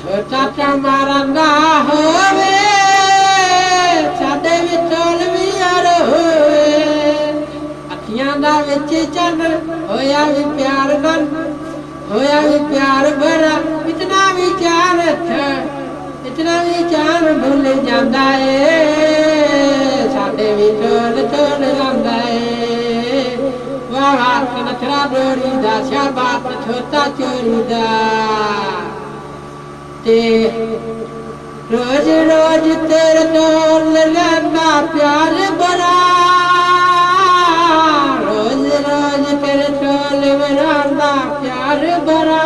ਚਾਚਾ ਮਾਰੰਦਾ ਹੋਵੇ ਸਾਡੇ ਵਿਚੋਲ ਵੀ ਯਾਰ ਹੋਵੇ ਅੱਖੀਆਂ ਦਾ ਵਿੱਚ ਚੰਨ ਹੋਇਆ ਵੀ ਪਿਆਰ ਬਨ ਹੋਇਆ ਵੀ ਪਿਆਰ ਭਰਾ ਇਤਨਾ ਵੀ ਚਾਰ ਭੁੱਲ ਜਾਂਦਾ ਏ ਸਾਡੇ ਵਿਚੋਲ ਚੋਲ ਜਾਂਦਾ ਏ ਵਾਹ ਵਾਹ ਨਖਰਾ ਡੋਰੀ ਦਾ ਸ਼ਾਬਾਤ ਛੋਟਾ ਚੋਰੀ ਦਾ ਤੇ रोज रोज तेरे तोल लेना प्यार बड़ा रोज रोज तेरे तोल लेना प्यार बड़ा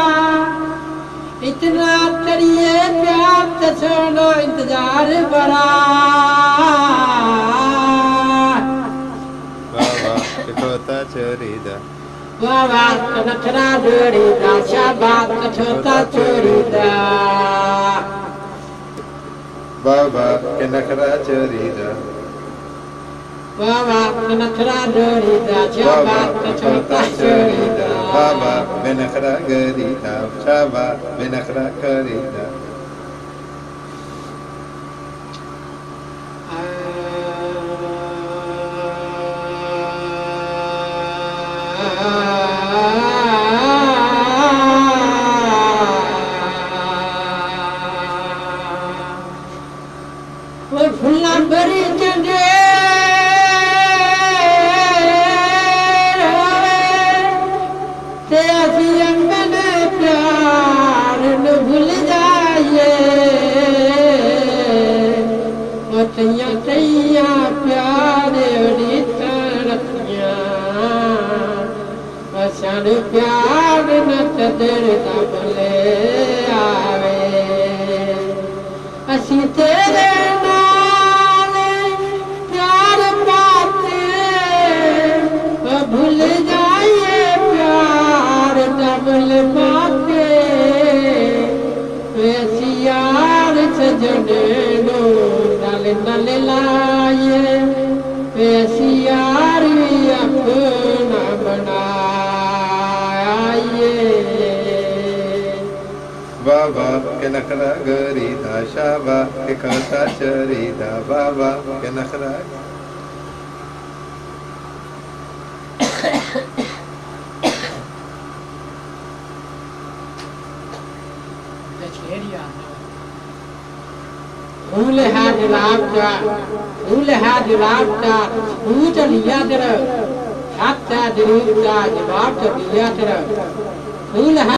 इतना करिए प्यार तो छोड़ो इंतजार बड़ा छोटा चोरीदा वाह वाह नखरा डोरीदा शाबात छोटा चोरीदा बाबा के नखरा चोरीदा बाबा के नखरा डोरीदा शाबात छोटा चोरीदा बाबा के नखरा गरीदा शाबात के नखरा करीदा फुल्ला बरी चंगे ते असी अंगन प्यार न भूल जाइए तैया तैया प्यार रखिया असन प्यार न कदर का बोले आवे असी तेरे भूल जाइए प्यार डबल बाते वैसी यार सजने नो नल नल लाए वैसी यार अपना बनाए बाबा के नखरा गरीदा शाबा के खाता चरीदा बाबा के नखरा फूल है दिलावता फूल है दिलावता फूट लिया तेरा हाथ दिलूता जवाब तो दिया तेरा फूल है